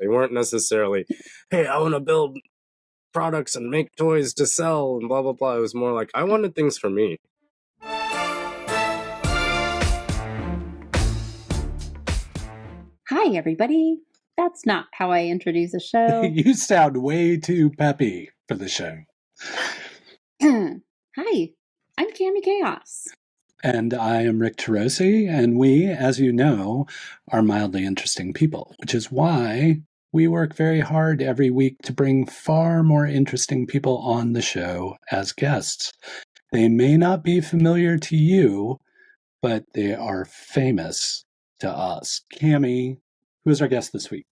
weren't necessarily, hey, I want to build products and make toys to sell and blah, blah, blah. It was more like, I wanted things for me. Hi, everybody. That's not how I introduce a show. You sound way too peppy for the show. Hi, I'm Cami Kaos. And I am Rick Turoczy, and we, as you know, are mildly interesting people, which is why we work very hard every week to bring far more interesting people on the show as guests. They may not be familiar to you, but they are famous to us. Cami, who is our guest this week?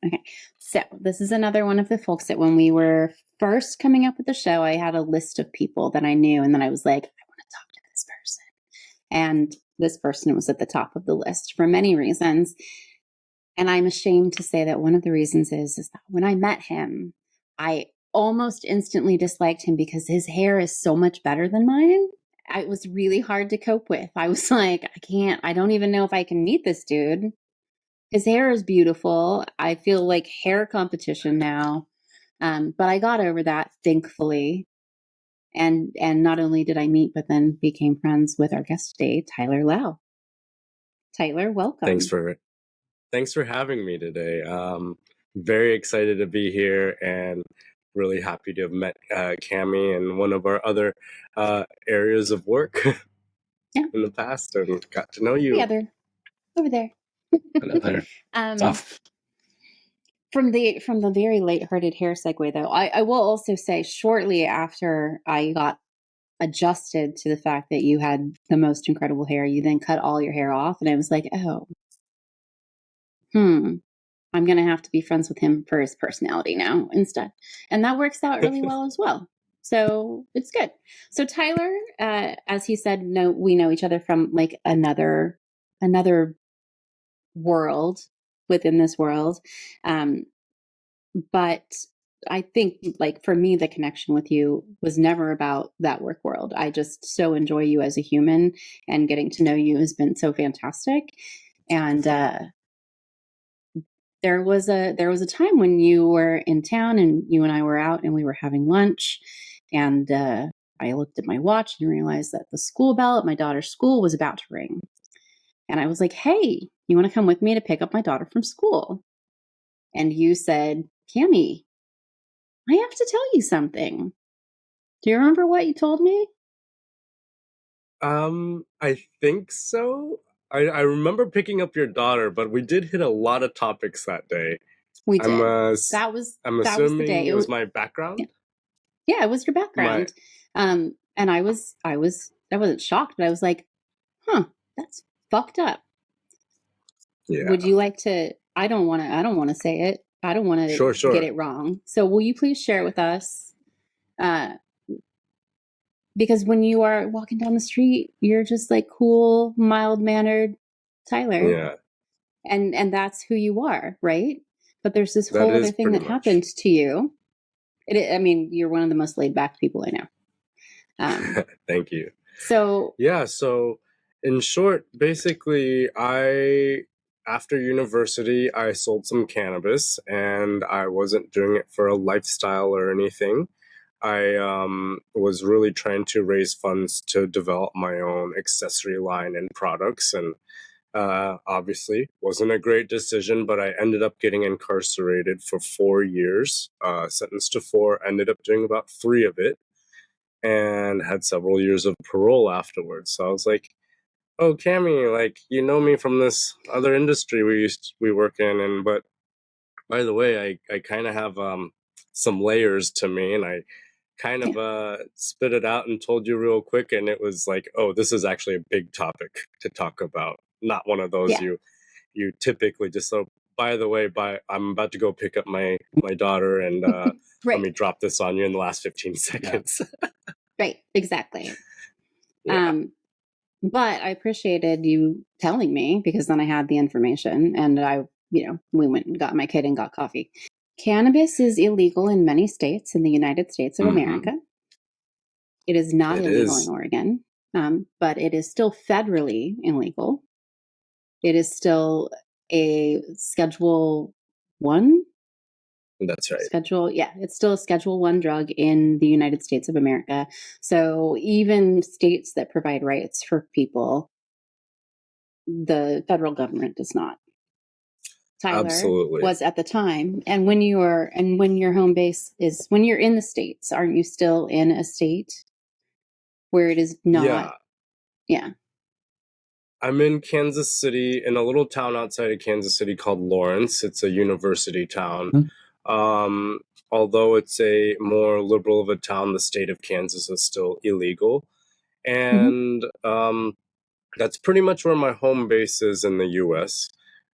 Okay, so this is another one of the folks that when we were first coming up with the show, I had a list of people that I knew, and then I was like, I want to talk to this person. And this person was at the top of the list for many reasons. And I'm ashamed to say that one of the reasons is that when I met him, I almost instantly disliked him because his hair is so much better than mine. It was really hard to cope with. I was like, I don't even know if I can meet this dude. His hair is beautiful. I feel like hair competition now. But I got over that, thankfully. And not only did I meet, but then became friends with our guest today, Tyler Lau. Tyler, welcome. Thanks for having me today. Very excited to be here and really happy to have met Cami in one of our other areas of work in the past and got to know you. Yeah, they're over there. From the very lighthearted hair segue, though, I will also say shortly after I got adjusted to the fact that you had the most incredible hair, you then cut all your hair off, and I was like, oh, I'm going to have to be friends with him for his personality now instead. And that works out really well as well. So it's good. So Tyler, as he said, we know each other from like another world within this world. But I think like for me, the connection with you was never about that work world. I just so enjoy you as a human, and getting to know you has been so fantastic. And, there was a time when you were in town and you and I were out and we were having lunch, and I looked at my watch and realized that the school bell at my daughter's school was about to ring. And I was like, hey, you want to come with me to pick up my daughter from school? And you said, Cami, I have to tell you something. Do you remember what you told me? I think so. I remember picking up your daughter, but we did hit a lot of topics that day. We did. I'm assuming it was my background. Yeah, it was your background. And I wasn't shocked, but I was like, that's fucked up. Yeah. Would you like to? I don't want to say it. I don't want to get it wrong. So will you please share with us? Because when you are walking down the street, you're just like cool, mild-mannered Tyler. Yeah. And that's who you are, right? But there's this whole other thing that happened to you. You're one of the most laid-back people I know. Thank you. So in short, basically, after university, I sold some cannabis, and I wasn't doing it for a lifestyle or anything. I was really trying to raise funds to develop my own accessory line and products, and obviously wasn't a great decision, but I ended up getting incarcerated for 4 years, sentenced to 4, ended up doing about 3 of it, and had several years of parole afterwards. So I was like, oh, Cami, like, you know me from this other industry we work in, and but by the way, I kind of have some layers to me, and I kind of spit it out and told you real quick, and it was like, oh, this is actually a big topic to talk about, not one of those you typically just. So by the way, I'm about to go pick up my daughter, and right. Let me drop this on you in the last 15 seconds. Right, exactly. Yeah. But I appreciated you telling me, because then I had the information, and we went and got my kid and got coffee. Cannabis is illegal in many states in the United States of America. It is not illegal in Oregon, but it is still federally illegal. It is still a Schedule 1 That's right. It's still a Schedule 1 drug in the United States of America. So even states that provide rights for people, the federal government does not. Tyler Absolutely. was at the time. And when your home base is, when you're in the States, aren't you still in a state where it is not? Yeah. I'm in Kansas City, in a little town outside of Kansas City called Lawrence. It's a university town. Although it's a more liberal of a town, the state of Kansas is still illegal. And that's pretty much where my home base is in the U.S.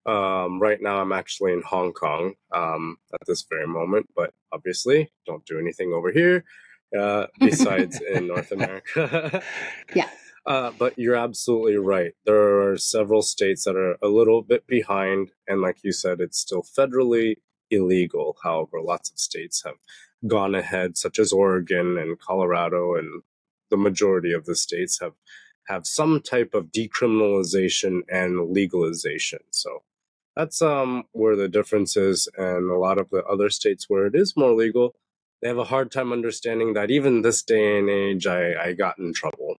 Right now, I'm actually in Hong Kong at this very moment, but obviously don't do anything over here besides in North America. Yeah. But you're absolutely right. There are several states that are a little bit behind, and like you said, it's still federally illegal. However, lots of states have gone ahead, such as Oregon and Colorado, and the majority of the states have some type of decriminalization and legalization. So that's where the difference is. And a lot of the other states where it is more legal, they have a hard time understanding that even this day and age, I got in trouble.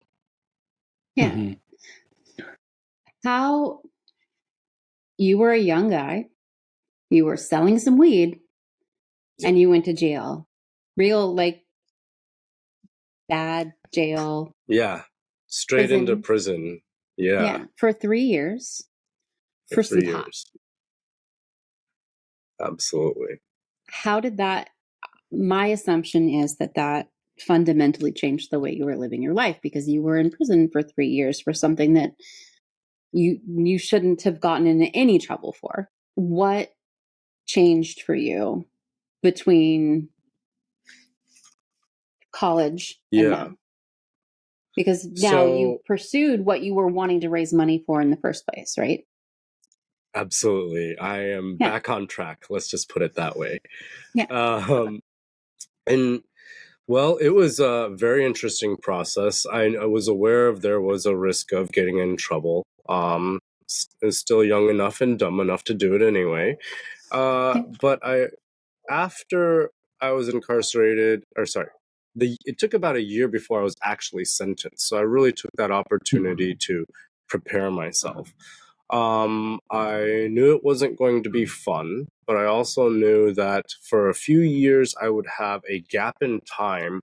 Yeah. How you were a young guy, you were selling some weed, and you went to jail. Real, like, bad jail. Yeah. Straight into prison. Yeah. For 3 years. For 3 years. Absolutely. How did that, my assumption is that fundamentally changed the way you were living your life, because you were in prison for 3 years for something that you shouldn't have gotten into any trouble for. What changed for you between college and now? Because now you pursued what you were wanting to raise money for in the first place, right? Absolutely. I am back on track. Let's just put it that way. Yeah. And well, it was a very interesting process. I was aware there was a risk of getting in trouble. I was still young enough and dumb enough to do it anyway. But after I was incarcerated, it took about a year before I was actually sentenced. So I really took that opportunity to prepare myself. I knew it wasn't going to be fun, but I also knew that for a few years I would have a gap in time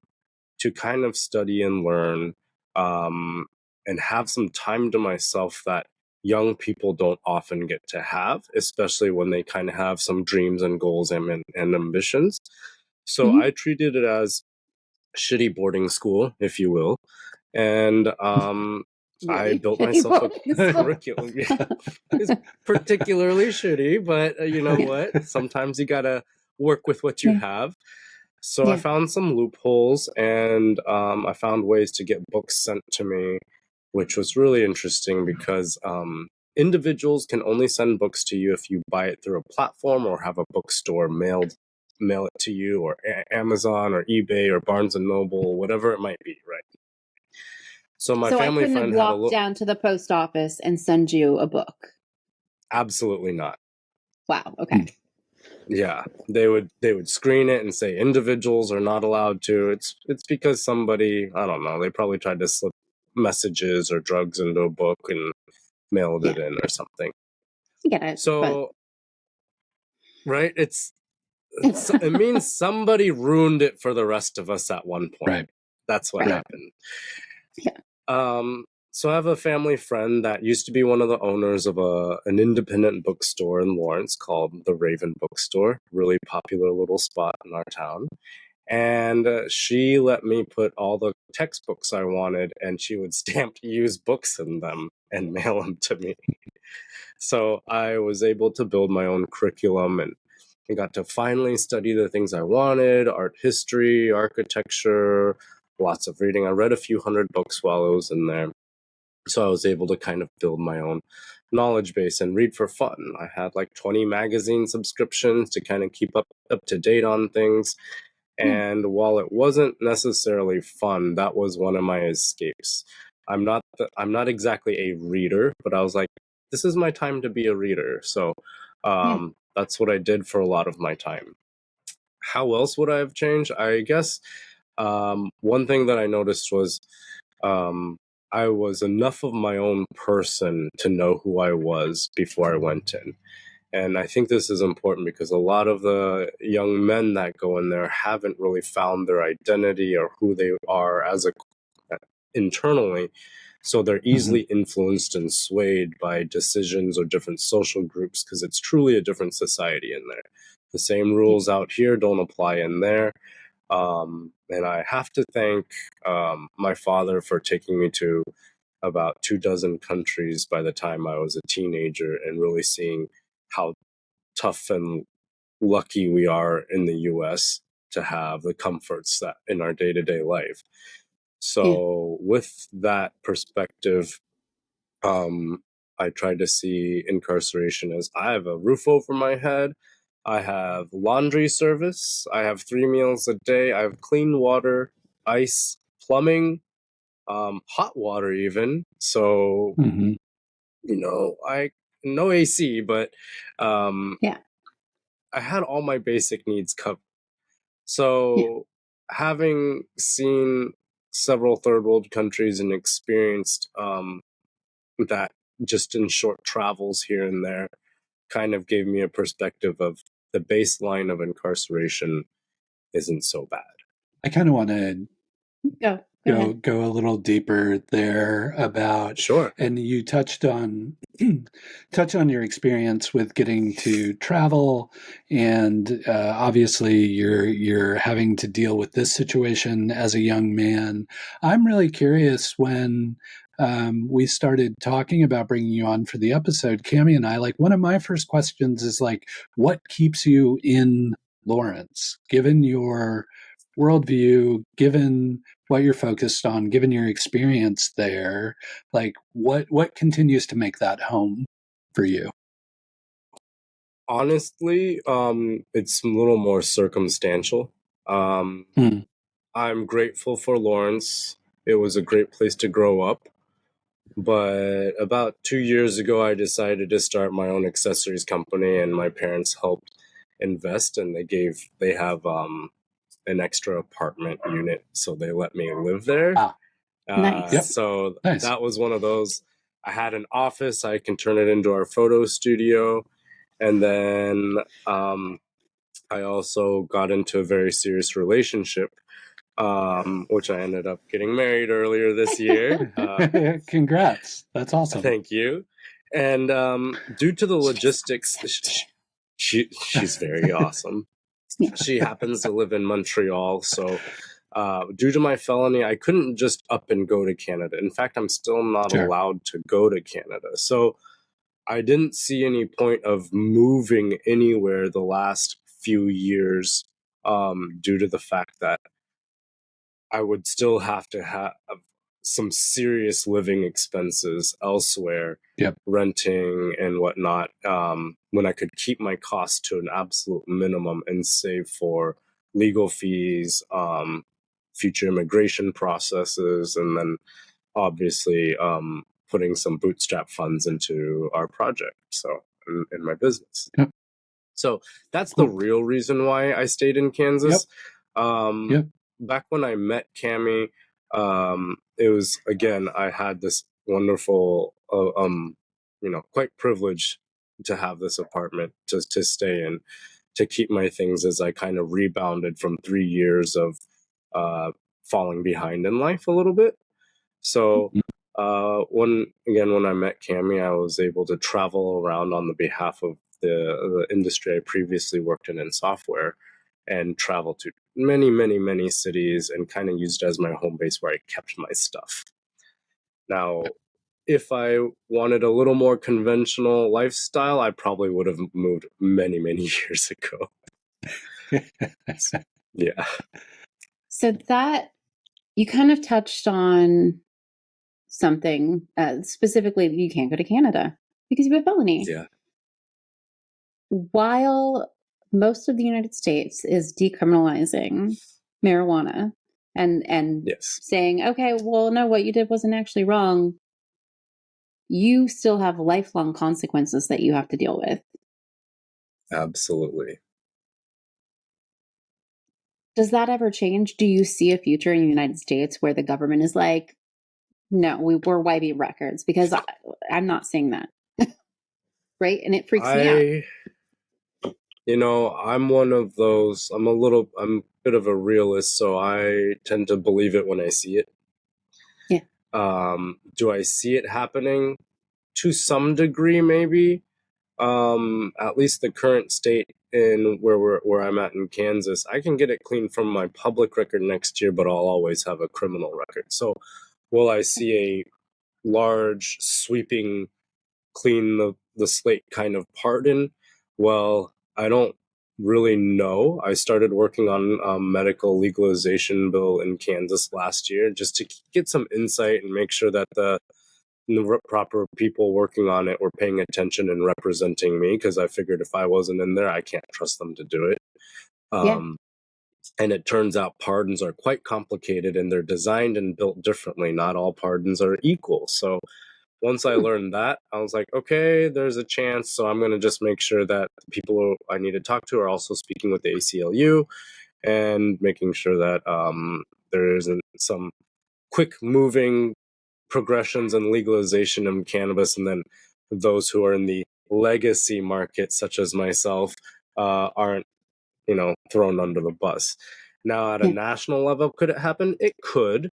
to kind of study and learn, and have some time to myself that young people don't often get to have, especially when they kind of have some dreams and goals and ambitions. So I treated it as shitty boarding school, if you will. And I built myself a curriculum. It's particularly shitty, but you know what? Sometimes you gotta work with what you have. So I found some loopholes, and I found ways to get books sent to me, which was really interesting because individuals can only send books to you if you buy it through a platform or have a bookstore mail it to you, or Amazon or eBay or Barnes and Noble, whatever it might be, right? So my family friend had walk down to the post office and send you a book. Absolutely not. Wow. Okay. Yeah, they would screen it and say individuals are not allowed to. It's because somebody, I don't know, they probably tried to slip messages or drugs into a book and mailed it in or something. I get it. So, right, it means somebody ruined it for the rest of us at one point. Right. That's what happened. Yeah. So I have a family friend that used to be one of the owners of an independent bookstore in Lawrence called the Raven Bookstore, really popular little spot in our town. And she let me put all the textbooks I wanted, and she would stamp used books in them and mail them to me. So I was able to build my own curriculum, and I got to finally study the things I wanted: art history, architecture, lots of reading. I read a few hundred books while I was in there. So I was able to kind of build my own knowledge base and read for fun. I had like 20 magazine subscriptions to kind of keep up to date on things. And while it wasn't necessarily fun, that was one of my escapes. I'm not exactly a reader, but I was like, this is my time to be a reader. So that's what I did for a lot of my time. How else would I have changed? I guess one thing that I noticed was I was enough of my own person to know who I was before I went in. And I think this is important because a lot of the young men that go in there haven't really found their identity or who they are as a internally. So they're easily influenced and swayed by decisions or different social groups because it's truly a different society in there. The same rules out here don't apply in there. And I have to thank my father for taking me to about 24 countries by the time I was a teenager and really seeing how tough and lucky we are in the US to have the comforts that in our day-to-day life. So with that perspective, I tried to see incarceration as I have a roof over my head, I have laundry service, I have 3 meals a day, I have clean water, ice, plumbing, hot water even. So, I no AC, but I had all my basic needs covered. So having seen several third world countries and experienced that just in short travels here and there kind of gave me a perspective of the baseline of incarceration isn't so bad. I kind of want to go a little deeper there about Sure. And you touched on your experience with getting to travel, and obviously you're having to deal with this situation as a young man. I'm really curious, when we started talking about bringing you on for the episode, Cami and I, like, one of my first questions is like, what keeps you in Lawrence, given your worldview, given what you're focused on, given your experience there? Like, what continues to make that home for you? Honestly, it's a little more circumstantial. I'm grateful for Lawrence. It was a great place to grow up. But about 2 years ago, I decided to start my own accessories company, and my parents helped invest, and they have an extra apartment unit, so they let me live there. Nice. So Nice. that was one of those. I had an office, I can turn it into our photo studio. And then I also got into a very serious relationship, which I ended up getting married earlier this year. Congrats. That's awesome. Thank you. And due to the logistics, she's very awesome. She happens to live in Montreal, so due to my felony, I couldn't just up and go to Canada. In fact, I'm still not allowed to go to Canada. So I didn't see any point of moving anywhere the last few years due to the fact that I would still have to have some serious living expenses elsewhere, renting and whatnot, when I could keep my costs to an absolute minimum and save for legal fees, future immigration processes, and then obviously putting some bootstrap funds into our project, so in my business. So that's the real reason why I stayed in Kansas. Back when I met Cami, it was, again, I had this wonderful, quite privileged to have this apartment to stay in, to keep my things as I kind of rebounded from 3 years of falling behind in life a little bit. So when I met Cami, I was able to travel around on the behalf of the industry I previously worked in software, and travel to many, many, many cities, and kind of used it as my home base where I kept my stuff. Now, if I wanted a little more conventional lifestyle, I probably would have moved many, many years ago. Yeah. So that, you kind of touched on something, specifically, you can't go to Canada because you have a felony. Yeah. While most of the United States is decriminalizing marijuana and saying, okay, well, no, what you did wasn't actually wrong, you still have lifelong consequences that you have to deal with. Absolutely. Does that ever change? Do you see a future in the United States where the government is like, no, we're wiping records? Because I'm not seeing that. Right? And it freaks me out. I'm one of those, I'm a bit of a realist, so I tend to believe it when I see it. Yeah. Do I see it happening? To some degree, maybe. At least the current state in where I'm at in Kansas, I can get it clean from my public record next year, but I'll always have a criminal record. So will I see a large, sweeping, clean the slate kind of pardon? Well, I don't really know. I started working on a medical legalization bill in Kansas last year just to get some insight and make sure that the proper people working on it were paying attention and representing me, because I figured if I wasn't in there, I can't trust them to do it. Yeah. And it turns out pardons are quite complicated and they're designed and built differently. Not all pardons are equal. So once I learned that, I was like, okay, there's a chance. So I'm going to just make sure that the people I need to talk to are also speaking with the ACLU and making sure that there isn't some quick moving progressions and legalization of cannabis, and then those who are in the legacy market, such as myself, aren't thrown under the bus. Now, at a national level, could it happen? It could.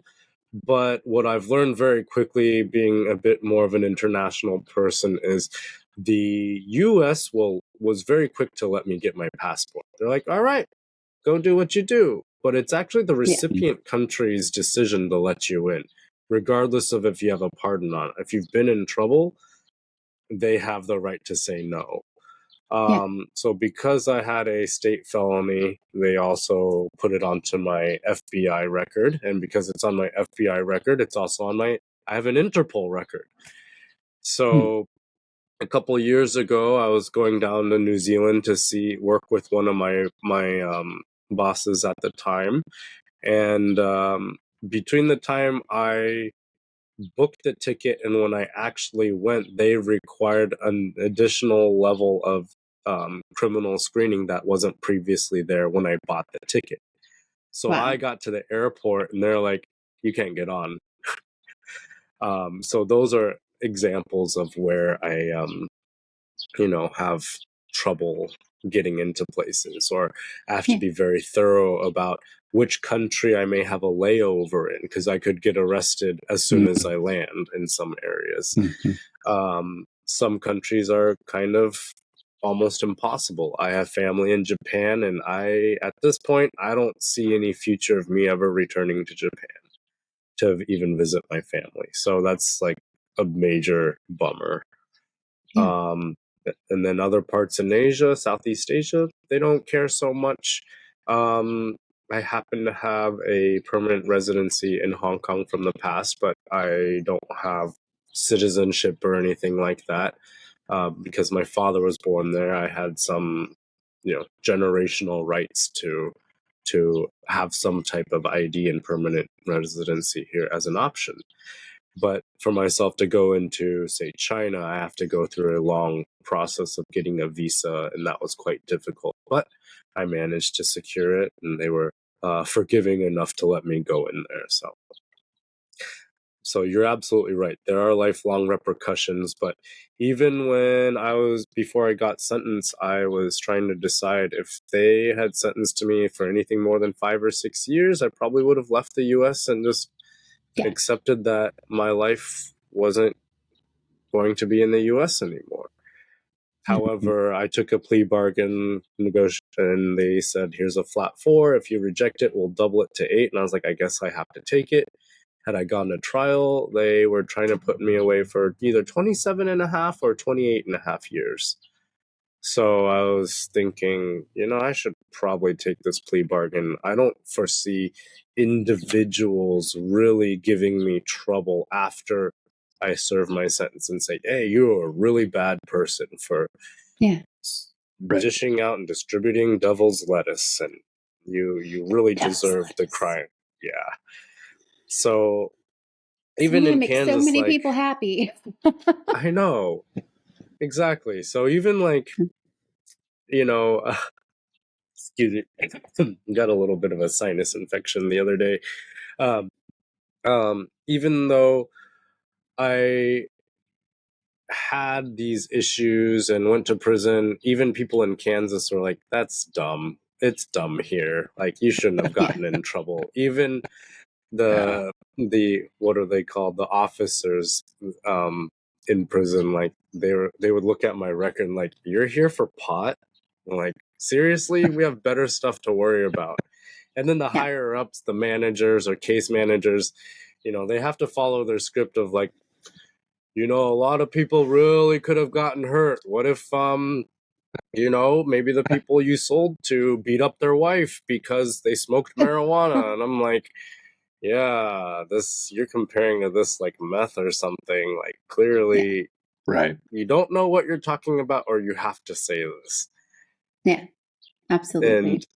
But what I've learned very quickly, being a bit more of an international person, is the US was very quick to let me get my passport. They're like, all right, go do what you do. But it's actually the recipient country's decision to let you in, regardless of if you have a pardon on it. If you've been in trouble, they have the right to say no. So because I had a state felony, they also put it onto my FBI record. And because it's on my FBI record, it's also on I have an Interpol record. So a couple of years ago, I was going down to New Zealand to work with one of my bosses at the time. And between the time I booked the ticket and when I actually went, they required an additional level of criminal screening that wasn't previously there when I bought the ticket. So I got to the airport and they're like, you can't get on. So those are examples of where I, have trouble getting into places, or I have to be very thorough about which country I may have a layover in, because I could get arrested as soon as I land in some areas. Some countries are kind of almost impossible. I have family in Japan, and at this point, I don't see any future of me ever returning to Japan to even visit my family. So that's like a major bummer. And then other parts in Asia, Southeast Asia, they don't care so much. I happen to have a permanent residency in Hong Kong from the past, but I don't have citizenship or anything like that. Because my father was born there, I had some, generational rights to have some type of ID and permanent residency here as an option. But for myself to go into, say, China, I have to go through a long process of getting a visa, and that was quite difficult. But I managed to secure it, and they were forgiving enough to let me go in there. So you're absolutely right. There are lifelong repercussions, but even before I got sentenced, I was trying to decide if they had sentenced me for anything more than 5 or 6 years, I probably would have left the US and just accepted that my life wasn't going to be in the US anymore. However, I took a plea bargain negotiation, and they said, here's a flat 4. If you reject it, we'll double it to 8. And I was like, I guess I have to take it. Had I gone to trial, they were trying to put me away for either 27 and a half or 28 and a half years. So I was thinking, I should probably take this plea bargain. I don't foresee individuals really giving me trouble after I serve my sentence and say, hey, you're a really bad person for dishing out and distributing devil's lettuce, and you really deserve the crime. Yeah. So even in Kansas, so many people happy. I know. Exactly. So even Excuse me. Got a little bit of a sinus infection the other day. Um, even though I had these issues and went to prison, even people in Kansas were like, that's dumb. It's dumb here. Like, you shouldn't have gotten in trouble. Even the what are they called? The officers in prison, like they would look at my record and like, you're here for pot? I'm like, seriously? We have better stuff to worry about. And then the higher ups, the managers or case managers, they have to follow their script of like, a lot of people really could have gotten hurt. What if, maybe the people you sold to beat up their wife because they smoked marijuana? And I'm like, yeah, you're comparing to this like meth or something. Like, clearly, right. You don't know what you're talking about, or you have to say this. Yeah, absolutely. And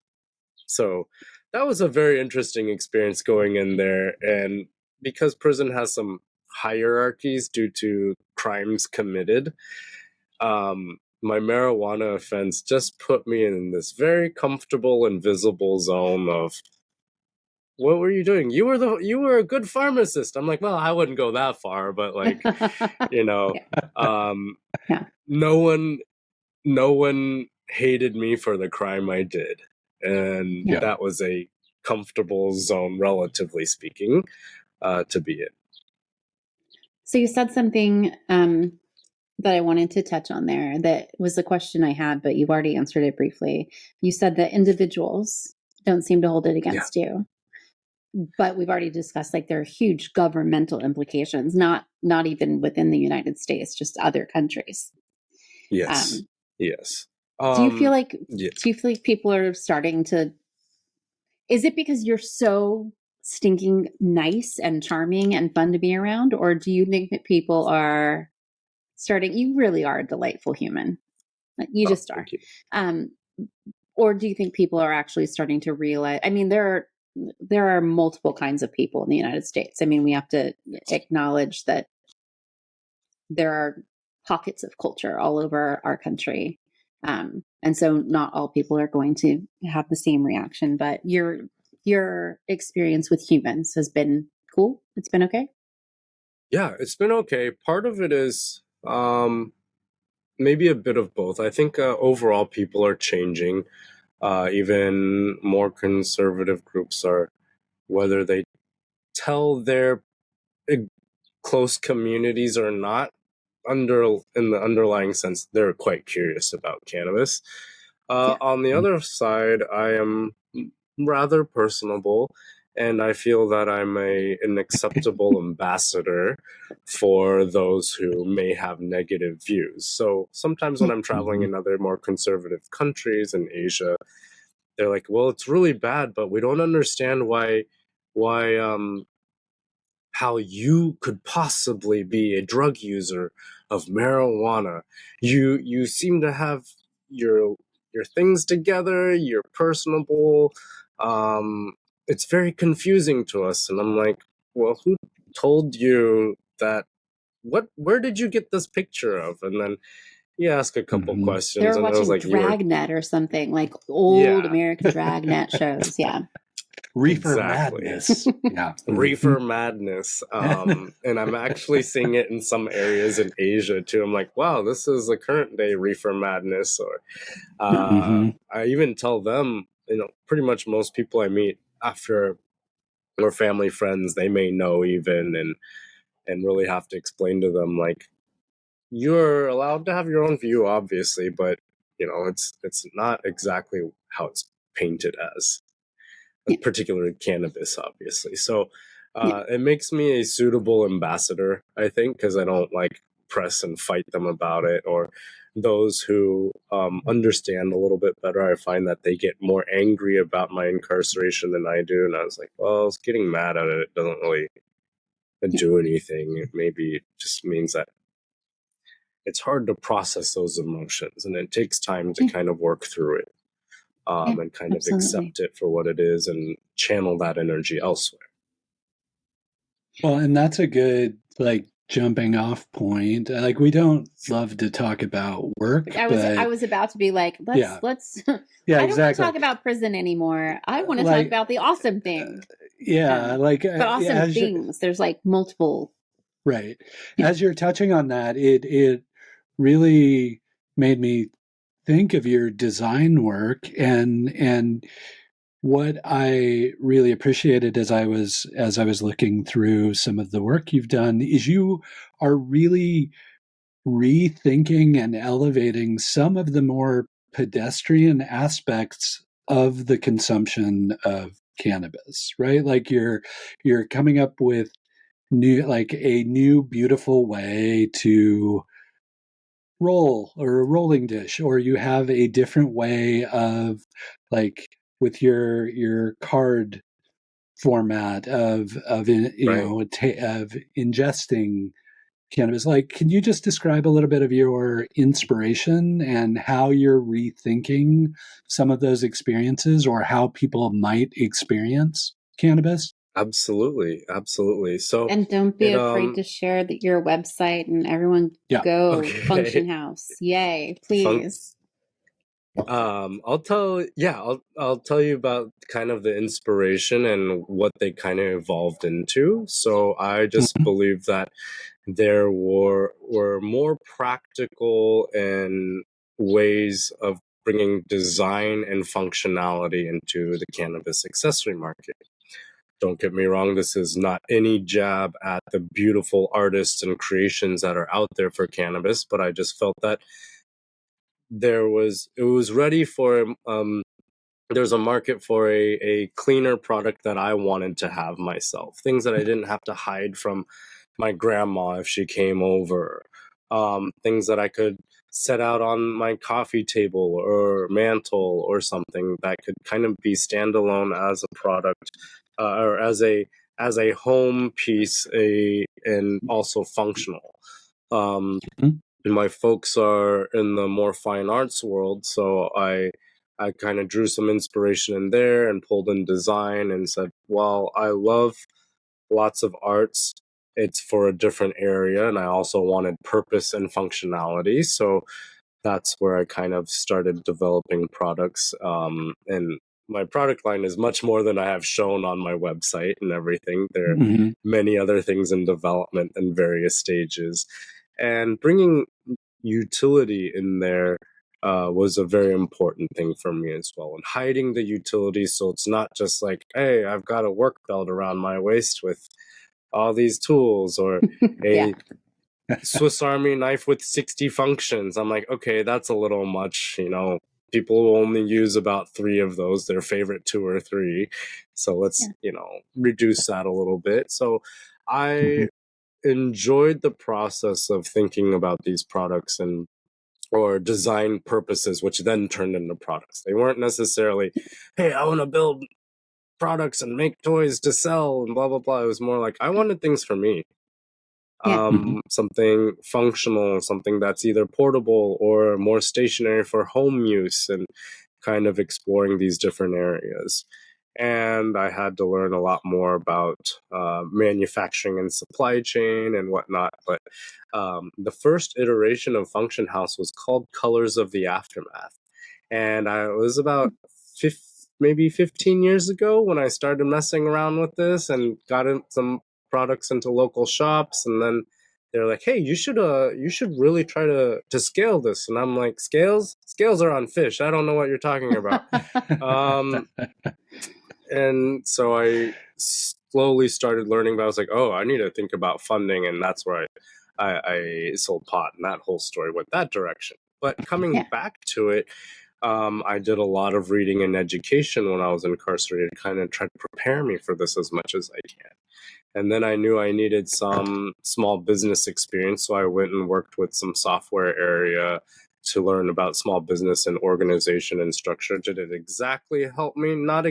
so that was a very interesting experience going in there. And because prison has some hierarchies due to crimes committed, my marijuana offense just put me in this very comfortable, invisible zone of, what were you doing? You were a good pharmacist. I'm like, well, I wouldn't go that far, but like, no one hated me for the crime I did. And that was a comfortable zone, relatively speaking, to be in. So you said something that I wanted to touch on there that was a question I had, but you've already answered it briefly. You said that individuals don't seem to hold it against you. But we've already discussed, like, there are huge governmental implications, not even within the United States, just other countries. Yes. Yes. Do you feel like people are starting to, is it because you're so stinking nice and charming and fun to be around? Or do you think that people are starting, you really are a delightful human. You just are. Or do you think people are actually starting to realize, I mean, there are multiple kinds of people in the United States. I mean, we have to acknowledge that there are pockets of culture all over our country. And so not all people are going to have the same reaction, but your experience with humans has been cool. It's been okay. Yeah, it's been okay. Part of it is maybe a bit of both. I think overall people are changing. Even more conservative groups are, whether they tell their close communities or not, in the underlying sense, they're quite curious about cannabis. On the other side, I am rather personable, and I feel that I'm an acceptable ambassador for those who may have negative views. So sometimes when I'm traveling in other more conservative countries in Asia, they're like, well, it's really bad, but we don't understand why how you could possibly be a drug user of marijuana. You seem to have your things together, you're personable. It's very confusing to us. And I'm like, well, who told you that? Where did you get this picture of? And then you ask a couple questions. They were and watching I was like, Dragnet or something, like old American Dragnet shows. Yeah. Reefer madness. Yeah. Reefer madness. And I'm actually seeing it in some areas in Asia too. I'm like, wow, this is a current day reefer madness. Or I even tell them, pretty much most people I meet after or family friends, they may know even, and really have to explain to them, like, you're allowed to have your own view, obviously, but it's not exactly how it's painted as. Particularly cannabis, obviously. So it makes me a suitable ambassador, I think, because I don't like press and fight them about it. Or those who understand a little bit better, I find that they get more angry about my incarceration than I do. And I was like, well, getting mad at it doesn't really do anything. It maybe just means that it's hard to process those emotions, and it takes time to kind of work through it. And kind of accept it for what it is and channel that energy elsewhere. Well, and that's a good, jumping off point. Like, we don't love to talk about work, I was about to be like, let's yeah, I don't want to exactly. talk about prison anymore. I want to talk about the awesome thing. The awesome things. There's like multiple. Right. As you're touching on that, it really made me think of your design work, and what I really appreciated as I was looking through some of the work you've done is you are really rethinking and elevating some of the more pedestrian aspects of the consumption of cannabis, right? Like, you're coming up with a new beautiful way to roll, or a rolling dish, or you have a different way of, like, with your card format of of ingesting cannabis. Like, can you just describe a little bit of your inspiration and how you're rethinking some of those experiences, or how people might experience cannabis? Absolutely. So, and don't be afraid to share your website, and everyone go Function House. Yay, please. I'll tell you about kind of the inspiration and what they kind of evolved into. So I just believe that there were more practical and ways of bringing design and functionality into the cannabis accessory market. Don't get me wrong, this is not any jab at the beautiful artists and creations that are out there for cannabis, but I just felt that it was ready for there's a market for a cleaner product that I wanted to have myself, things that I didn't have to hide from my grandma if she came over, things that I could set out on my coffee table or mantle or something that could kind of be standalone as a product, or as a home piece, and also functional. My folks are in the more fine arts world, so I kind of drew some inspiration in there and pulled in design and said, well, I love lots of arts. It's for a different area, and I also wanted purpose and functionality. So that's where I kind of started developing products. And my product line is much more than I have shown on my website and everything. There are many other things in development in various stages. And bringing utility in there was a very important thing for me as well. And hiding the utility, so it's not just like, hey, I've got a work belt around my waist with all these tools, or a Swiss Army knife with 60 functions. I'm like, okay, that's a little much. People will only use about 3 of those, their favorite 2 or 3. So let's, reduce that a little bit. So I enjoyed the process of thinking about these products or design purposes, which then turned into products. They weren't necessarily, hey, I want to build products and make toys to sell and blah, blah, blah. It was more like, I wanted things for me. Something functional, something that's either portable or more stationary for home use, and kind of exploring these different areas. And I had to learn a lot more about manufacturing and supply chain and whatnot. But the first iteration of Function House was called Colors of the Aftermath. And it was about maybe 15 years ago when I started messing around with this and got some products into local shops. And then they're like, hey, you should really try to scale this. And I'm like, scales are on fish. I don't know what you're talking about. And so I slowly started learning, but I was like, oh, I need to think about funding. And that's where I sold pot, and that whole story went that direction. But coming back to it, I did a lot of reading and education when I was incarcerated, kind of tried to prepare me for this as much as I can. And then I knew I needed some small business experience, so I went and worked with some software area to learn about small business and organization and structure. Did it exactly help me? Not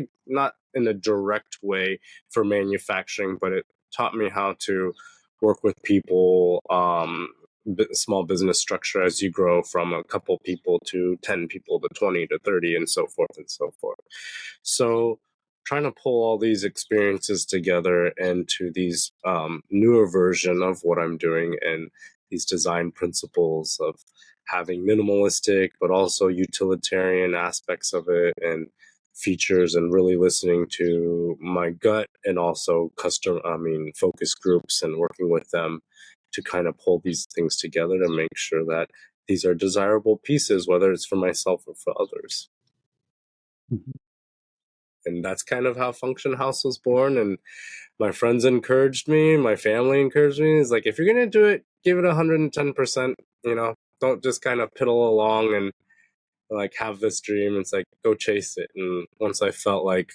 in a direct way for manufacturing, but it taught me how to work with people, small business structure as you grow from a couple people to 10 people to 20 to 30 and so forth and so forth. So trying to pull all these experiences together into these newer version of what I'm doing, and these design principles of having minimalistic but also utilitarian aspects of it, and features, and really listening to my gut, and also focus groups and working with them to kind of pull these things together to make sure that these are desirable pieces, whether it's for myself or for others. Mhm. And that's kind of how Function House was born. And my friends encouraged me, my family encouraged me. It's like, if you're going to do it, give it 110%, don't just kind of piddle along and like have this dream. It's like, go chase it. And once I felt like,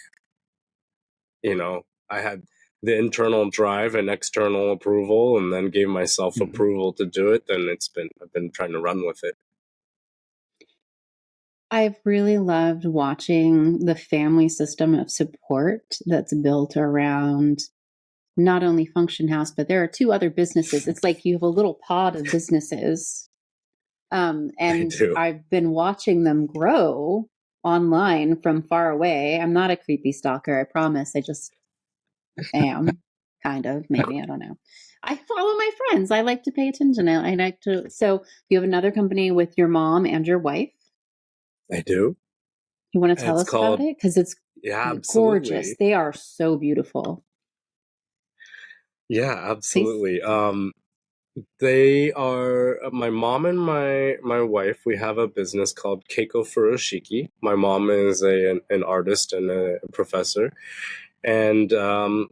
I had the internal drive and external approval, and then gave myself approval to do it, then I've been trying to run with it. I've really loved watching the family system of support that's built around not only Function House, but there are two other businesses. It's like you have a little pod of businesses. And I've been watching them grow online from far away. I'm not a creepy stalker, I promise. I just am, kind of, maybe. I don't know. I follow my friends. I like to pay attention. I like to. So you have another company with your mom and your wife. I do. You want to tell us about it? Because it's gorgeous. They are so beautiful. Yeah, absolutely. They are my mom and my wife. We have a business called Keiko furoshiki. My mom is an artist and a professor, and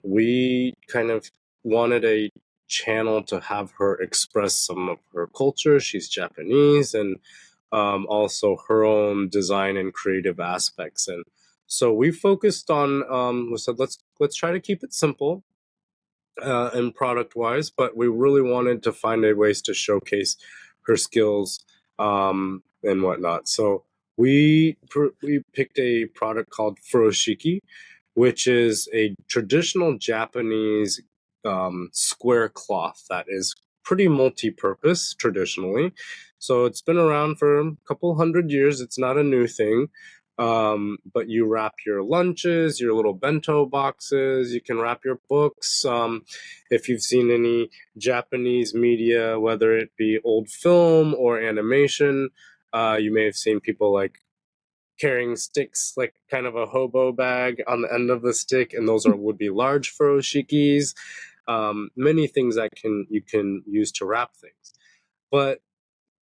we kind of wanted a channel to have her express some of her culture. She's Japanese, and also her own design and creative aspects. And so we focused on, we said, let's try to keep it simple and product wise, but we really wanted to find a ways to showcase her skills and whatnot. So we picked a product called furoshiki, which is a traditional Japanese square cloth that is pretty multi-purpose traditionally. So it's been around for a couple hundred years. It's not a new thing. But you wrap your lunches, your little bento boxes, you can wrap your books. If you've seen any Japanese media, whether it be old film or animation, you may have seen people like carrying sticks, like kind of a hobo bag on the end of the stick, and those would be large furoshikis. Many things that you can use to wrap things. But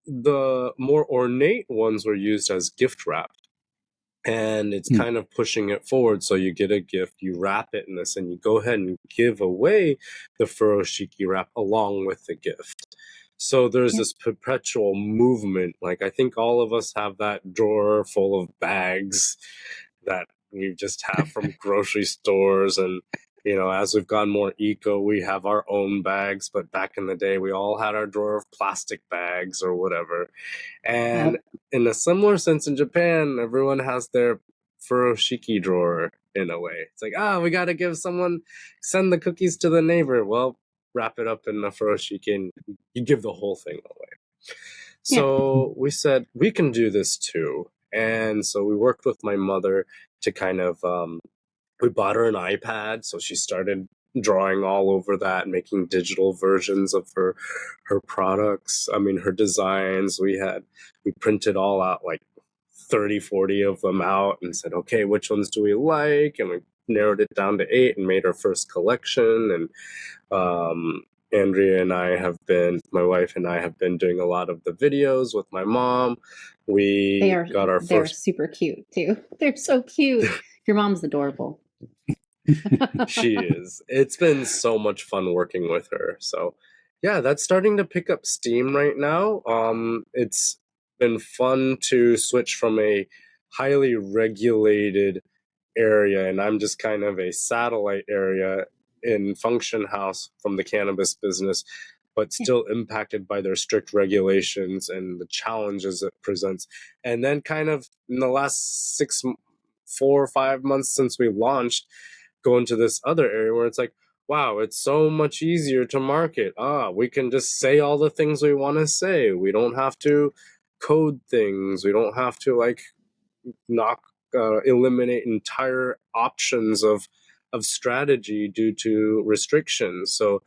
the more ornate ones were used as gift wrap. And it's kind of pushing it forward. So you get a gift, you wrap it in this, and you go ahead and give away the furoshiki wrap along with the gift. So there's this perpetual movement. Like, I think all of us have that drawer full of bags that we just have from grocery stores. And, as we've gone more eco, we have our own bags. But back in the day, we all had our drawer of plastic bags or whatever. And in a similar sense, in Japan, everyone has their furoshiki drawer in a way. It's like, we got to send the cookies to the neighbor. Well, wrap it up in the furoshiki and you give the whole thing away. So we said, we can do this too. And so we worked with my mother to kind of, we bought her an iPad. So she started drawing all over that, making digital versions of her products. Her designs. We printed all out, like 30, 40 of them out, and said, okay, which ones do we like? And we narrowed it down to 8 and made our first collection. And Andrea and my wife and I have been doing a lot of the videos with my mom. They're super cute too. They're so cute. Your mom's adorable. She is. It's been so much fun working with her. So yeah, that's starting to pick up steam right now. It's been fun to switch from a highly regulated area, and I'm just kind of a satellite area in Function House from the cannabis business, but still impacted by their strict regulations and the challenges it presents. And then kind of in the last 4 or 5 months since we launched, go into this other area where it's like, wow, it's so much easier to market. We can just say all the things we want to say. We don't have to code things. We don't have to knock eliminate entire options of strategy due to restrictions. So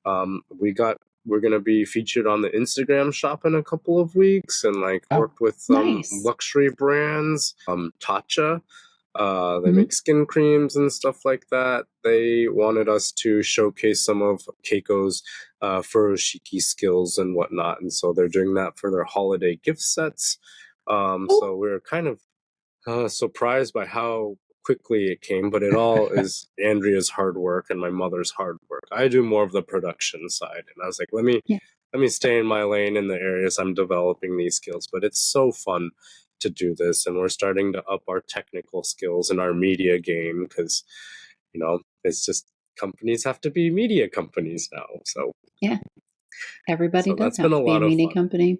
we're going to be featured on the Instagram shop in a couple of weeks, and like worked with nice. luxury brands, Tatcha. They make skin creams and stuff like that. They wanted us to showcase some of Keiko's furoshiki skills and whatnot, and so they're doing that for their holiday gift sets. So we're kind of surprised by how quickly it came, but it all is Andrea's hard work and my mother's hard work. I do more of the production side, and I was like, let me stay in my lane in the areas I'm developing these skills. But it's so fun to do this, and we're starting to up our technical skills in our media game, because it's just companies have to be media companies now. So yeah, everybody does that's have been a to be lot a of media fun. company.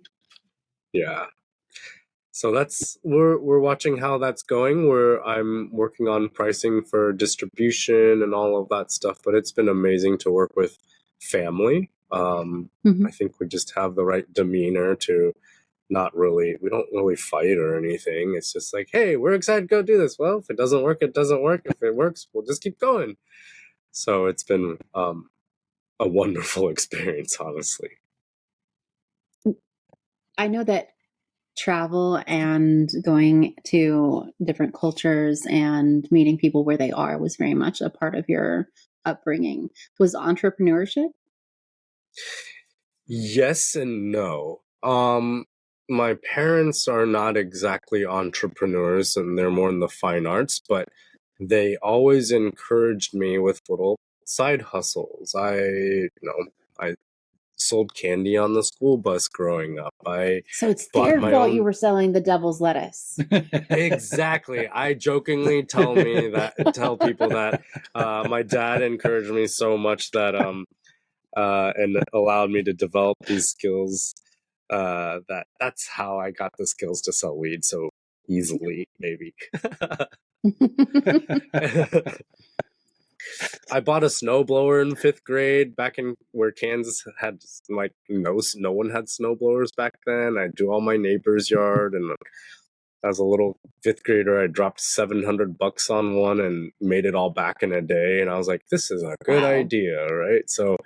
Yeah. So we're watching how that's going. I'm working on pricing for distribution and all of that stuff, but it's been amazing to work with family. I think we just have the right demeanor to we don't really fight or anything. It's just like, hey, we're excited to go do this. Well, if it doesn't work, it doesn't work. If it works, we'll just keep going. So it's been a wonderful experience, honestly. I know that travel and going to different cultures and meeting people where they are was very much a part of your upbringing. Was entrepreneurship? Yes and no. My parents are not exactly entrepreneurs, and they're more in the fine arts, but they always encouraged me with little side hustles. I sold candy on the school bus growing up. So it's their fault you were selling the devil's lettuce. Exactly. I jokingly tell people that my dad encouraged me so much that and allowed me to develop these skills. That's how I got the skills to sell weed so easily, maybe. I bought a snowblower in 5th grade back in where Kansas had like no one had snowblowers back then. I do all my neighbor's yard, and as a little 5th grader, I dropped $700 on one and made it all back in a day. And I was like, this is a good idea, right? So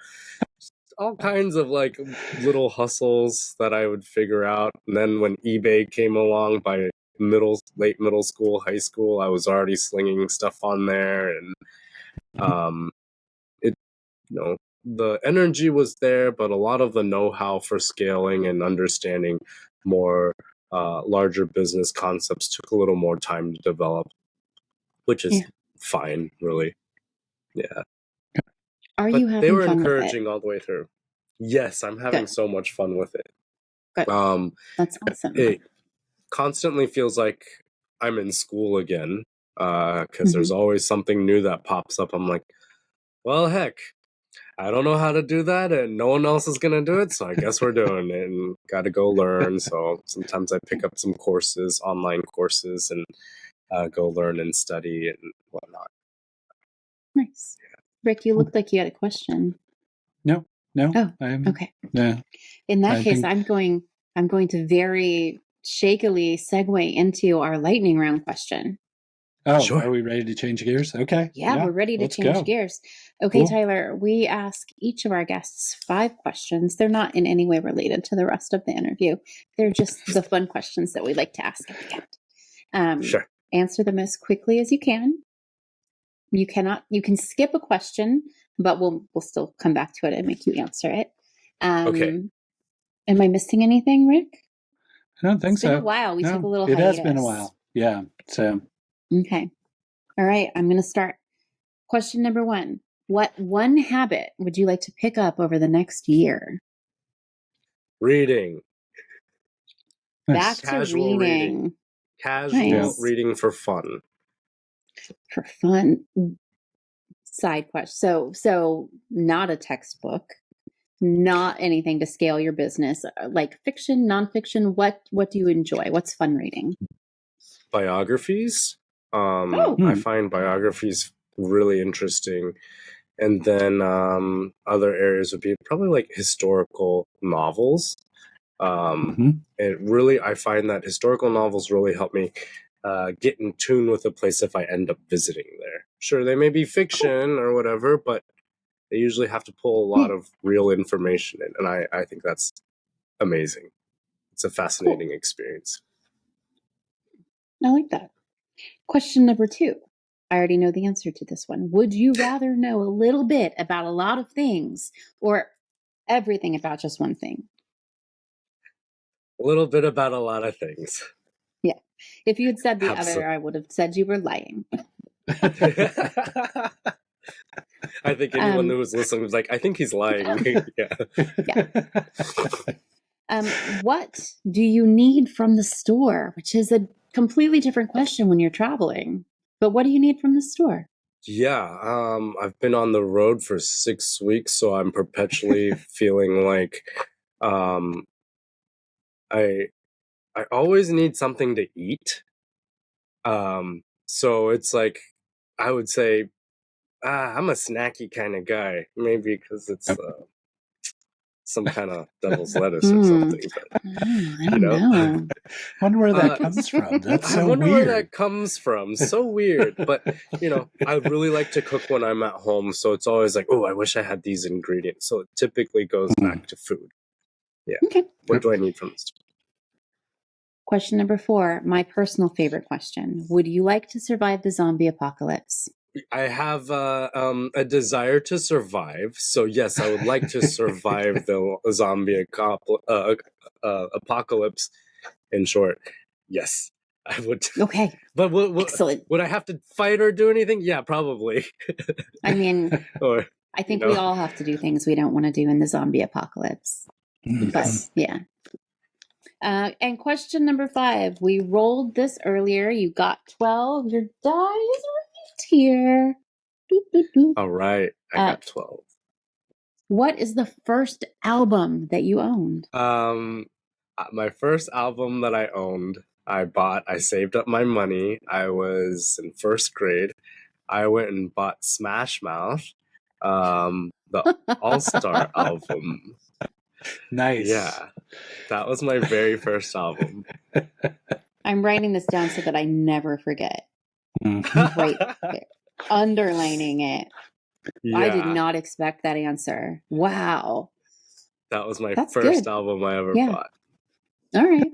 all kinds of like little hustles that I would figure out. And then when eBay came along by late middle school, high school, I was already slinging stuff on there, and the energy was there, but a lot of the know-how for scaling and understanding more larger business concepts took a little more time to develop, which is fine, really. Yeah. You having they were fun encouraging with it? All the way through. Yes, I'm having so much fun with it. Good. That's awesome. It constantly feels like I'm in school again, because there's always something new that pops up. I'm like, well, heck, I don't know how to do that, and no one else is going to do it, so I guess we're doing it, and got to go learn. So sometimes I pick up some courses, online courses, and go learn and study and whatnot. Nice. Yeah. Rick, you looked like you had a question. No. Oh, okay. Yeah. In that case, I'm going to very shakily segue into our lightning round question. Oh, sure. Are we ready to change gears? Okay. Yeah, we're ready to change gears. Okay, cool. Tyler, we ask each of our guests 5 questions. They're not in any way related to the rest of the interview. They're just the fun questions that we like to ask at the end. Sure. Answer them as quickly as you can. You can skip a question, but we'll still come back to it and make you answer it. Okay. Am I missing anything, Rick? I don't think so. It's been a while. We took a little hiatus. It has been a while. Yeah. So. Okay. All right. I'm going to start. Question number 1. What one habit would you like to pick up over the next year? Reading. Back to reading. Casual reading for fun. For fun. Side question. So not a textbook, not anything to scale your business, like fiction, nonfiction. What do you enjoy? What's fun reading? Biographies. I find biographies really interesting. And then other areas would be probably like historical novels. I find that historical novels really help me get in tune with a place if I end up visiting there. Sure, they may be fiction or whatever, but they usually have to pull a lot of real information in, and I think that's amazing. It's a fascinating experience. I like that. Question number 2. I already know the answer to this one. Would you rather know a little bit about a lot of things or everything about just one thing? A little bit about a lot of things. Yeah. If you had said the other, I would have said you were lying. I think anyone who was listening was like, I think he's lying. What do you need from the store? Which is a completely different question when you're traveling. But what do you need from the store? Yeah, I've been on the road for 6 weeks, so I'm perpetually feeling like I always need something to eat. So it's like I would say I'm a snacky kind of guy, maybe because it's some kind of devil's lettuce or something. But, I don't know. I wonder where that comes from. That's so I wonder weird. where that comes from. So weird. But, I really like to cook when I'm at home. So it's always like, oh, I wish I had these ingredients. So it typically goes back to food. Yeah. Okay. What do I need from this? Question number 4, my personal favorite question. Would you like to survive the zombie apocalypse? I have a desire to survive. So, yes, I would like to survive the zombie apocalypse. In short, yes, I would. Okay. But excellent. Would I have to fight or do anything? Yeah, probably. I mean, I think we all have to do things we don't want to do in the zombie apocalypse. But, yeah. And question number 5. We rolled this earlier. You got 12. Your die is right here. Doop, doop, doop. All right. I got 12. What is the first album that you owned? My first album that I owned, I saved up my money. I was in first grade. I went and bought Smash Mouth, the All-Star album. Nice. Yeah. That was my very first album. I'm writing this down so that I never forget. Right there. Underlining it. Yeah. I did not expect that answer. Wow. That was my first album I ever bought. All right.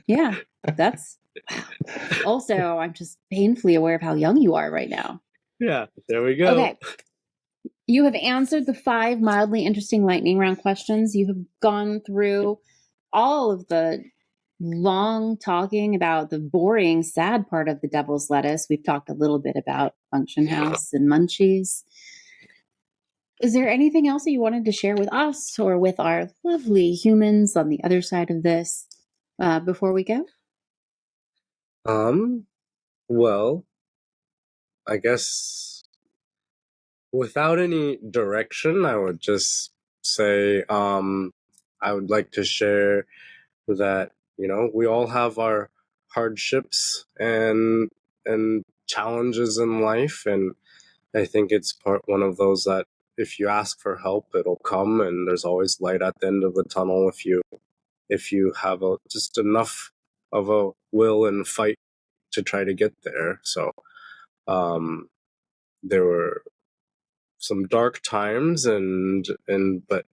Yeah. That's wow. Also, I'm just painfully aware of how young you are right now. Yeah. There we go. Okay. You have answered the 5 mildly interesting lightning round questions. You have gone through all of the long talking about the boring, sad part of the devil's lettuce. We've talked a little bit about Function House and Munchies. Is there anything else that you wanted to share with us or with our lovely humans on the other side of this before we go? Well, I guess without any direction, I would just say I would like to share that, we all have our hardships and challenges in life, and I think it's one of those that if you ask for help, it'll come, and there's always light at the end of the tunnel if you have just enough of a will and fight to try to get there. So there were some dark times, but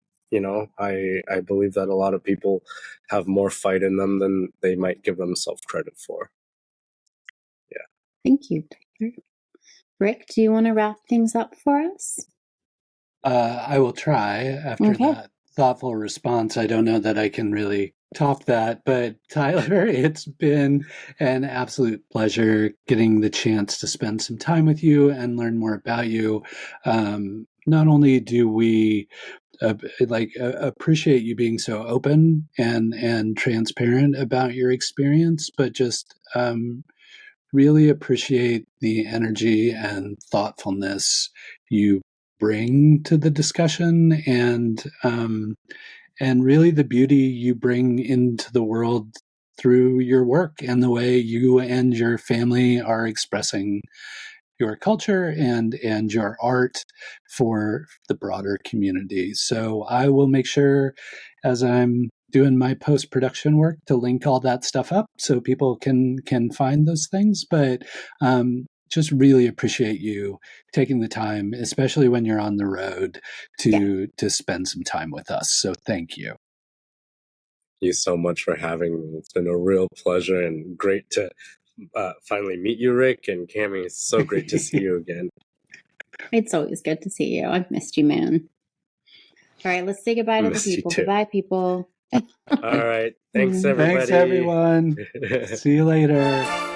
I believe that a lot of people have more fight in them than they might give themselves credit for. Yeah. Thank you, Tyler. Rick, do you want to wrap things up for us? I will try after that thoughtful response. I don't know that I can really top that, but Tyler, it's been an absolute pleasure getting the chance to spend some time with you and learn more about you. Not only do we appreciate you being so open and transparent about your experience, but just really appreciate the energy and thoughtfulness you bring to the discussion, and really the beauty you bring into the world through your work and the way you and your family are expressing your culture and your art for the broader community. So I will make sure, as I'm doing my post-production work to link all that stuff up so people can find those things. But just really appreciate you taking the time, especially when you're on the road, to spend some time with us. So thank you. Thank you so much for having me. It's been a real pleasure and great to finally meet you, Rick, and Cami. It's so great to see you again. It's always good to see you. I've missed you, man. All right, let's say goodbye to the people. Goodbye, people. All right. Thanks, everybody. Thanks, everyone. See you later.